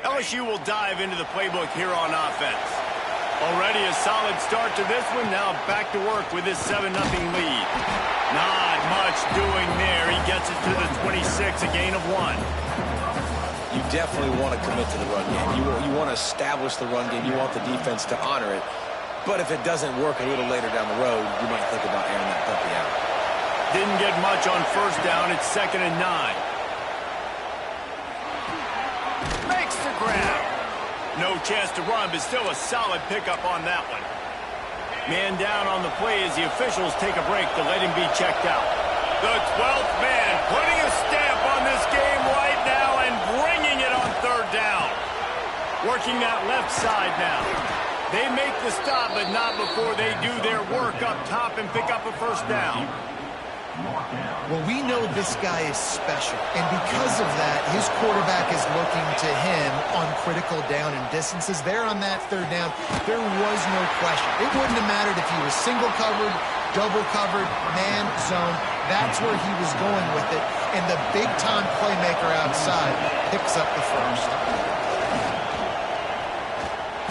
LSU will dive into the playbook here on offense. Already a solid start to this one. Now back to work with this 7-0 lead. Not much doing there. He gets it to the 26, a gain of 1. You definitely want to commit to the run game. You want to establish the run game. You want the defense to honor it. But if it doesn't work a little later down the road, you might think about airing that puppy out. Didn't get much on first down. It's 2nd and 9. Makes the grab. No chance to run, but still a solid pickup on that one. Man down on the play as the officials take a break to let him be checked out. The 12th man putting a stamp on this game right now and bringing it on 3rd down. Working that left side now. They make the stop, but not before they do their work up top and pick up a 1st down. Well, we know this guy is special, and because of that, his quarterback is looking to him on critical down and distances. There on that 3rd down, there was no question. It wouldn't have mattered if he was single covered, double covered, man, zone. That's where he was going with it, and the big-time playmaker outside picks up the 1st.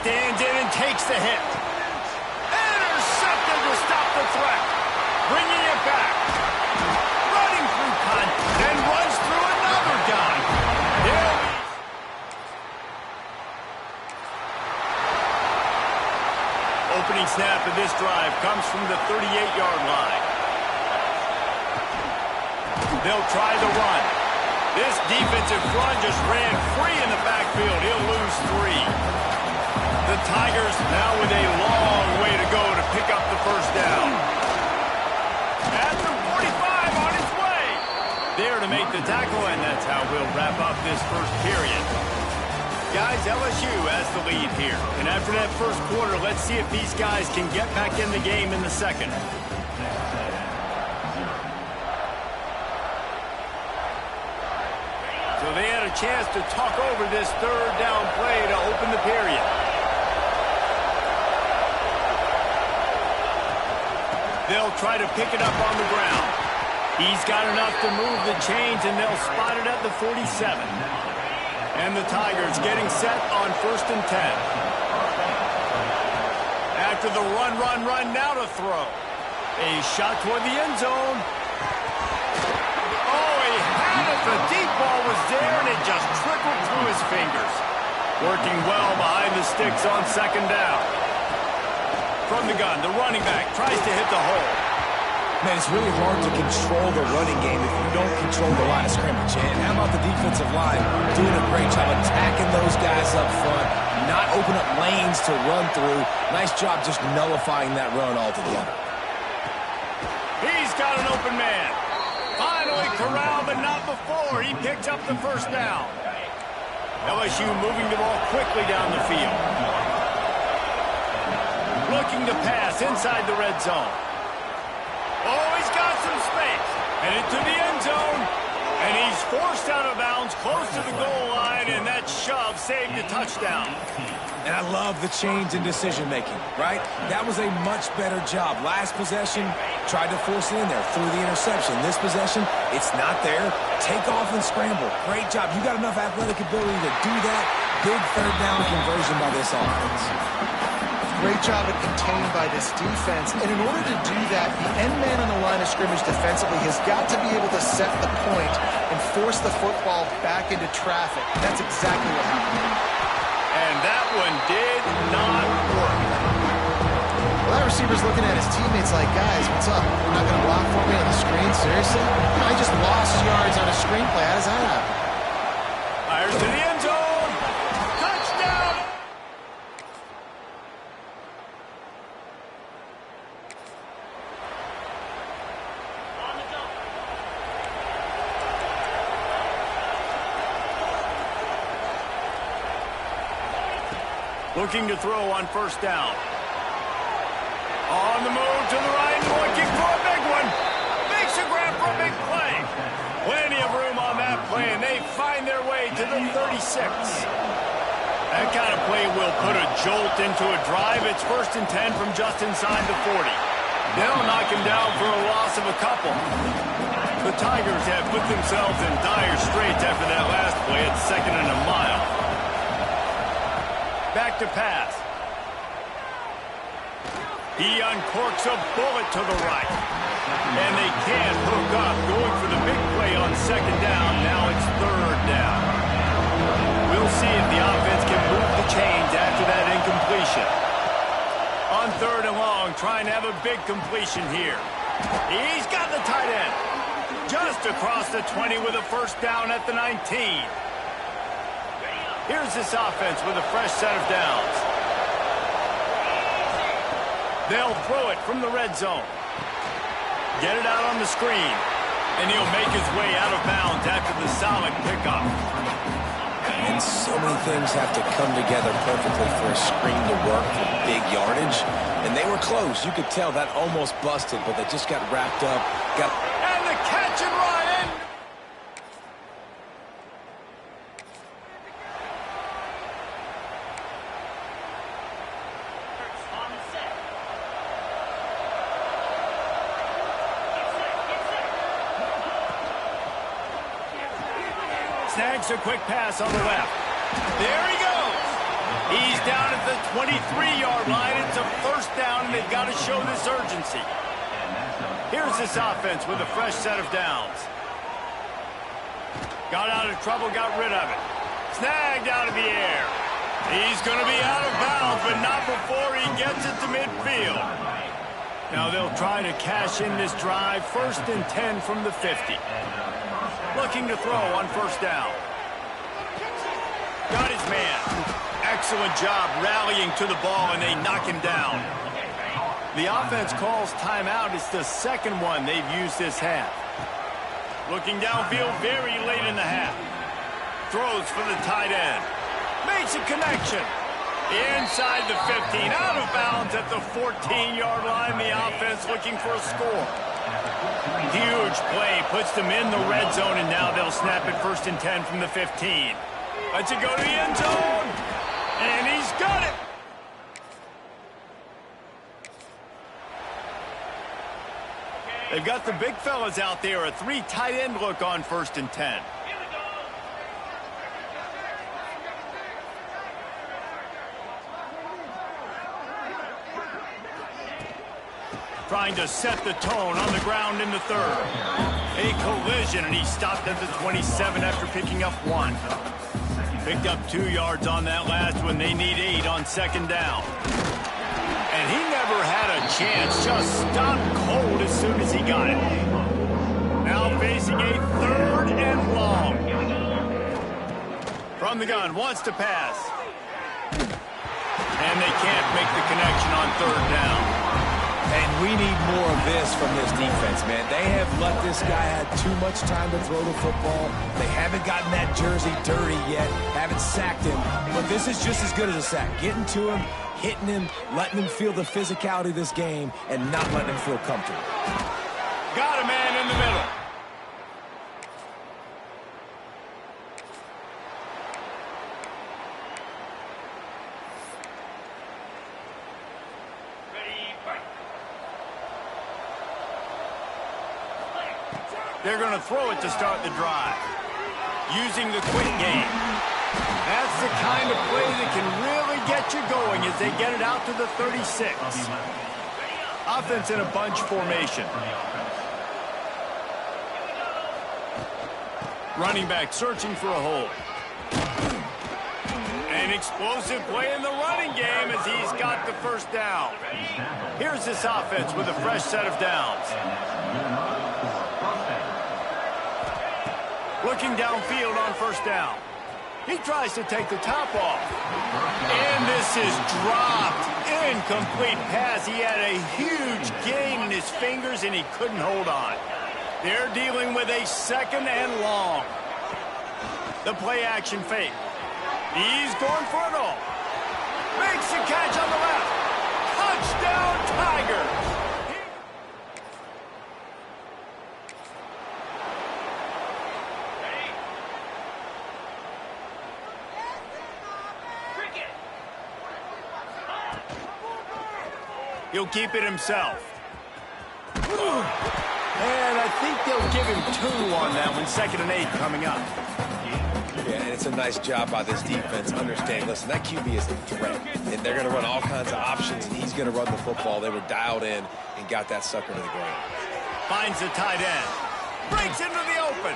Stands in and takes the hit. Intercepted to stop the threat. Bringing it back. Running through punt and runs through another guy. Opening snap of this drive comes from the 38-yard line. They'll try the run. This defensive front just ran free in the backfield. He'll lose 3. The Tigers now with a long way to go to pick up the 1st down. At the 45 on his way. There to make the tackle, and that's how we'll wrap up this 1st period. Guys, LSU has the lead here. And after that 1st quarter, let's see if these guys can get back in the game in the 2nd. So they had a chance to talk over this 3rd down play to open the period. They'll try to pick it up on the ground. He's got enough to move the chains, and they'll spot it at the 47. And the Tigers getting set on 1st and 10. After the run, now to throw. A shot toward the end zone. Oh, he had it. The deep ball was there, and it just trickled through his fingers. Working well behind the sticks on 2nd down. From the gun, the running back tries to hit the hole. Man, it's really hard to control the running game if you don't control the line of scrimmage. And how about the defensive line doing a great job attacking those guys up front, not open up lanes to run through. Nice job just nullifying that run altogether. He's got an open man. Finally corralled, but not before. He picks up the 1st down. LSU moving the ball quickly down the field. Looking to pass inside the red zone. Oh, he's got some space. And into the end zone. And he's forced out of bounds close to the goal line, and that shove saved a touchdown. And I love the change in decision-making, right? That was a much better job. Last possession, tried to force it in there, threw the interception. This possession, it's not there. Take off and scramble. Great job. You got enough athletic ability to do that. Big 3rd down conversion by this offense. Great job at containing by this defense. And in order to do that, the end man on the line of scrimmage defensively has got to be able to set the point and force the football back into traffic. That's exactly what happened. And that one did not work. Well, that receiver's looking at his teammates like, guys, what's up? You're not going to block for me on the screen? Seriously? I just lost yards on a screenplay. How does that happen? Fires to the end zone. Touchdown! Looking to throw on 1st down. On the move to the right, looking for a big one. Makes a grab for a big play. Plenty of room on that play, and they find their way to the 36. That kind of play will put a jolt into a drive. It's 1st and 10 from just inside the 40. They'll knock him down for a loss of a couple. The Tigers have put themselves in dire straits after that last play at 2nd and a mile. back to pass. He uncorks a bullet to the right. And they can't hook up, going for the big play on second down. Now it's third down. We'll see if the offense can move the chains after that incompletion. On third and long, trying to have a big completion here. He's got the tight end. Just across the 20 with a first down at the 19. Here's this offense with a fresh set of downs. They'll throw it from the red zone. Get it out on the screen. And he'll make his way out of bounds after the solid pickup. And so many things have to come together perfectly for a screen to work for big yardage. And they were close. You could tell that almost busted, but they just got wrapped up. And the catch and Ryan. Snags a quick pass on the left. There he goes. He's down at the 23-yard line. It's a first down, and they've got to show this urgency. Here's this offense with a fresh set of downs. Got out of trouble, got rid of it. Snagged out of the air. He's going to be out of bounds, but not before he gets it to midfield. Now they'll try to cash in this drive. First and 10 from the 50. Looking to throw on first down. Got his man. Excellent job rallying to the ball, and they knock him down. The offense calls timeout. It's the second one they've used this half. Looking downfield very late in the half. Throws for the tight end. Makes a connection. Inside the 15. Out of bounds at the 14-yard line. The offense looking for a score. Huge play. Puts them in the red zone, and now they'll snap it first and 10 from the 15. Lets it go to the end zone. And he's got it. They've got the big fellas out there. A 3 tight end look on first and 10. Trying to set the tone on the ground in the third. A collision, and he stopped at the 27 after picking up 1. Picked up 2 yards on that last one. They need 8 on second down. And he never had a chance. Just stopped cold as soon as he got it. Now facing a third and long. From the gun, wants to pass. And they can't make the connection on third down. And we need more of this from this defense, man. They have let this guy have too much time to throw the football. They haven't gotten that jersey dirty yet, haven't sacked him. But this is just as good as a sack. Getting to him, hitting him, letting him feel the physicality of this game, and not letting him feel comfortable. Got a man in the middle. They're going to throw it to start the drive. Using the quick game. That's the kind of play that can really get you going as they get it out to the 36. Offense in a bunch formation. Running back searching for a hole. An explosive play in the running game as he's got the first down. Here's this offense with a fresh set of downs. Looking downfield on first down. He tries to take the top off. And this is dropped. Incomplete pass. He had a huge gain in his fingers, and he couldn't hold on. They're dealing with a second and long. The play action fake. He's going for it all. Makes the catch on the left. Touchdown, Tigers. He'll keep it himself. And I think they'll give him 2 on that one. 2nd and 8 coming up. Yeah, and It's a nice job by this defense. Understand, listen, that QB is a threat, and they're going to run all kinds of options, and he's going to run the football. They were dialed in and got that sucker to the ground. Finds the tight end. Breaks into the open.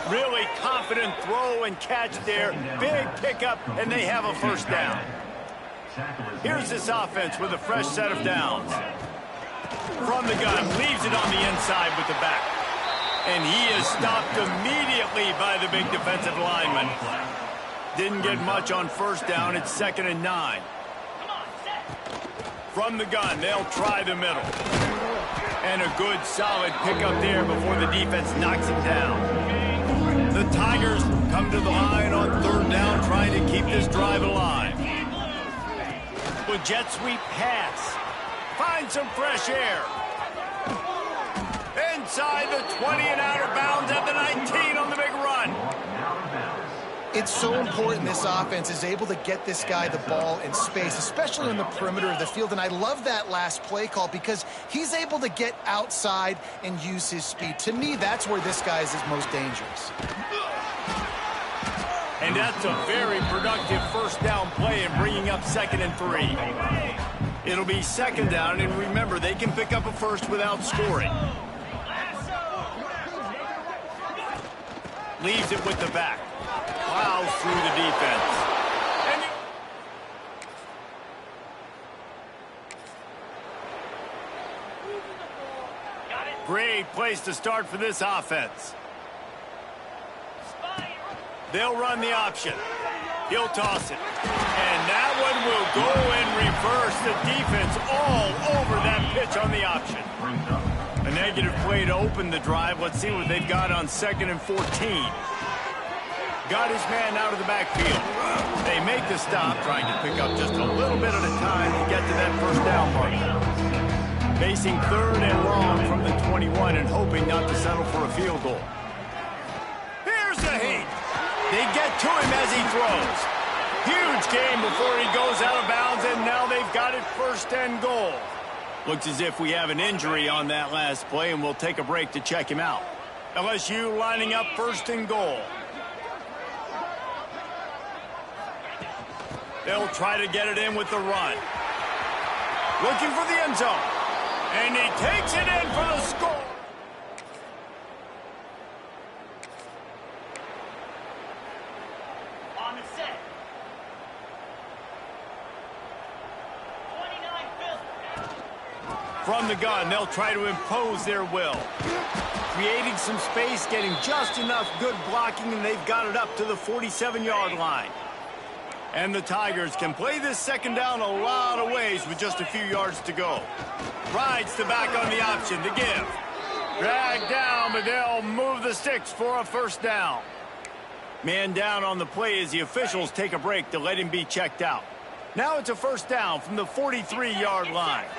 Really confident throw and catch there. Big pickup, and they have a first down. Here's this offense with a fresh set of downs. From the gun, leaves it on the inside with the back. And he is stopped immediately by the big defensive lineman. Didn't get much on first down. It's 2nd and 9. From the gun, they'll try the middle. And a good, solid pickup there before the defense knocks him down. The Tigers come to the line on 3rd down, trying to keep this drive alive. With jet sweep pass. Find some fresh air. Inside the 20 and out of bounds at the 19 on the big run. It's so important this offense is able to get this guy the ball in space, especially on the perimeter of the field. And I love that last play call because he's able to get outside and use his speed. To me, that's where this guy is his most dangerous. And that's a very productive first down play and bringing up 2nd and 3. It'll be 2nd down, and remember, they can pick up a first without scoring. Leaves it with the back. Plows through the defense. And great place to start for this offense. They'll run the option. He'll toss it. And that one will go in reverse. The defense all over that pitch on the option. A negative play to open the drive. Let's see what they've got on 2nd and 14. Got his man out of the backfield. They make the stop, trying to pick up just a little bit at a time to get to that first down mark. Facing 3rd and long from the 21 and hoping not to settle for a field goal. Here's the heat. They get to him as he throws. Huge game before he goes out of bounds, and now they've got it 1st and goal. Looks as if we have an injury on that last play, and we'll take a break to check him out. LSU lining up 1st and goal. They'll try to get it in with the run. Looking for the end zone. And he takes it in for the score. On the set. 29 From the gun, they'll try to impose their will. Creating some space, getting just enough good blocking, and they've got it up to the 47-yard line. And the Tigers can play this 2nd down a lot of ways with just a few yards to go. Rides the back on the option to give. Dragged down, but they'll move the sticks for a first down. Man down on the play as the officials take a break to let him be checked out. Now it's a first down from the 43-yard line.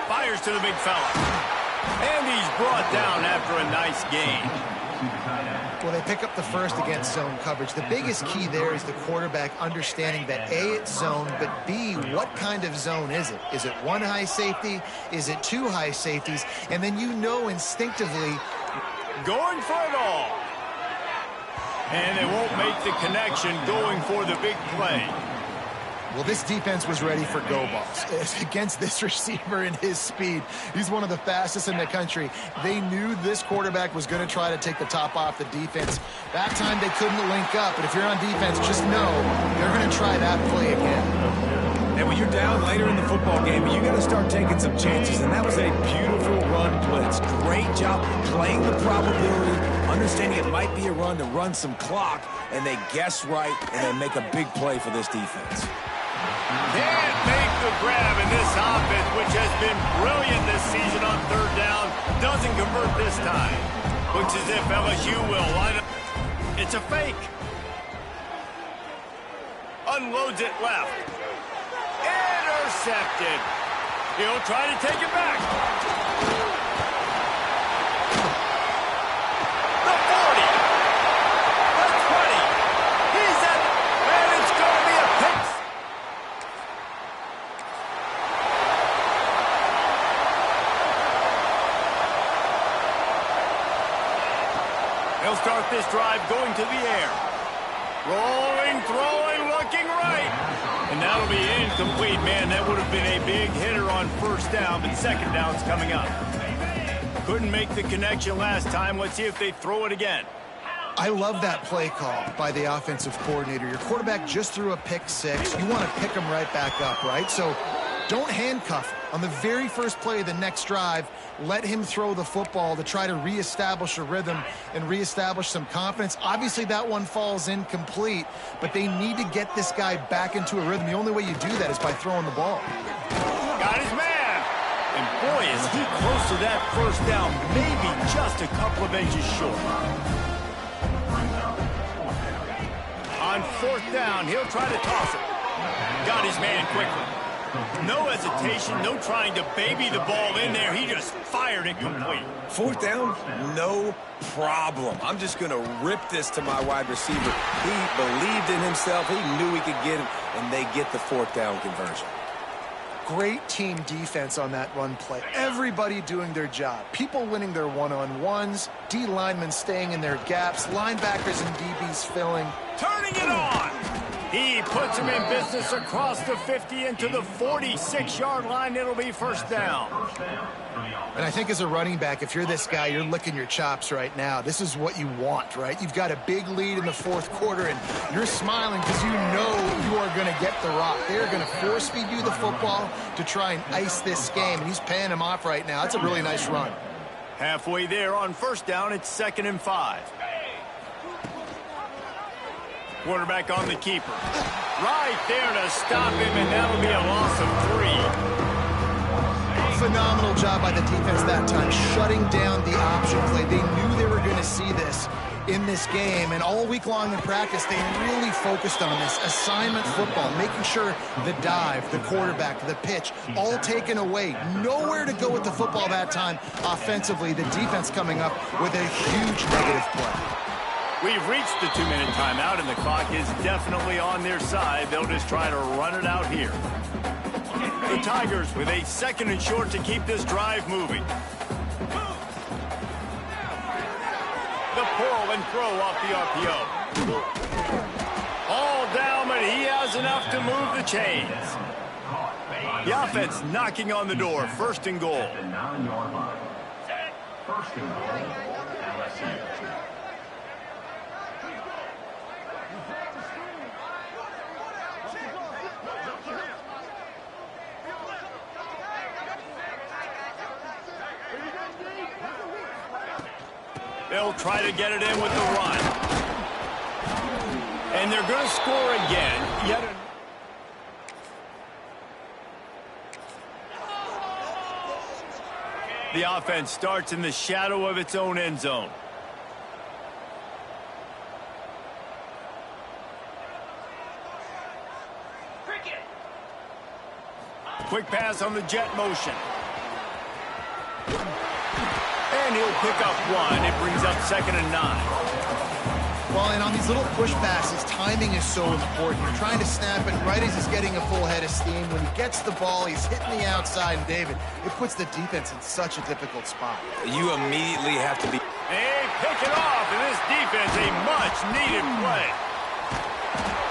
Fires to the big fella. And he's brought down after a nice gain. Well, they pick up the first against zone coverage. The biggest key there is the quarterback understanding that A, it's zone, but B, what kind of zone is it? Is it 1 high safety? Is it 2 high safeties? And then you know instinctively. Going for it all. And they won't make the connection going for the big play. Well, this defense was ready for go balls. Against this receiver and his speed, he's one of the fastest in the country. They knew this quarterback was going to try to take the top off the defense. That time they couldn't link up, but if you're on defense, just know they're going to try that play again. And when you're down later in the football game, you got to start taking some chances, and that was a beautiful run blitz. Great job playing the probability, understanding it might be a run to run some clock, and they guess right, and they make a big play for this defense. Can't make the grab in this offense, which has been brilliant this season on 3rd down. Doesn't convert this time. Looks as if LSU will line up. It's a fake. Unloads it left. Intercepted. He'll try to take it back. The 40. The 20. He's at, and it's going to be a pick. this drive going to the air. Rolling, throwing, looking right. And that'll be incomplete. Man, that would have been a big hitter on first down, but second down's coming up. Couldn't make the connection last time. Let's see if they throw it again. I love that play call by the offensive coordinator. Your quarterback just threw a pick six. You want to pick him right back up, right? So don't handcuff him. On the very first play of the next drive, let him throw the football to try to reestablish a rhythm and reestablish some confidence. Obviously, that one falls incomplete, but they need to get this guy back into a rhythm. The only way you do that is by throwing the ball. Got his man. And boy, is he close to that first down, maybe just a couple of inches short. On fourth down, he'll try to toss it. Got his man quickly. No hesitation, no trying to baby the ball in there. He just fired it complete. Fourth down, no problem. I'm just going to rip this to my wide receiver. He believed in himself. He knew he could get it, and they get the fourth down conversion. Great team defense on that run play. Everybody doing their job. People winning their one-on-ones, D linemen staying in their gaps, linebackers and DBs filling. Turning it on. He puts him in business across the 50 into the 46-yard line. It'll be first down. And I think as a running back, if you're this guy, you're licking your chops right now. This is what you want, right? You've got a big lead in the fourth quarter, and you're smiling because you know you are going to get the rock. They're going to force feed you the football to try and ice this game, and he's paying him off right now. That's a really nice run. Halfway there on first down, it's 2nd and 5. Quarterback on the keeper. Right there to stop him, and that'll be a loss of 3. Phenomenal job by the defense that time, shutting down the option play. They knew they were going to see this in this game, and all week long in practice, they really focused on this assignment football, making sure the dive, the quarterback, the pitch, all taken away. Nowhere to go with the football that time offensively. The defense coming up with a huge negative play. We've reached the 2-minute timeout, and the clock is definitely on their side. They'll just try to run it out here. The Tigers with a 2nd and short to keep this drive moving. The pull and throw off the RPO. All down, but he has enough to move the chains. The offense knocking on the door. 1st and goal. First and goal, LSU. They'll try to get it in with the run. And they're going to score again. The offense starts in the shadow of its own end zone. Quick pass on the jet motion. And he'll pick up 1. It brings up 2nd and 9. Well, and on these little push passes, timing is so important. You're trying to snap it right as he's getting a full head of steam. When he gets the ball, he's hitting the outside. And, David, it puts the defense in such a difficult spot. You immediately have to be... They pick it off, and this defense, a much-needed play.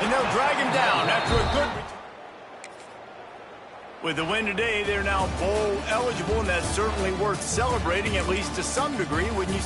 And they'll drag him down after a good... With the win today, they're now bowl eligible, and that's certainly worth celebrating, at least to some degree, wouldn't you?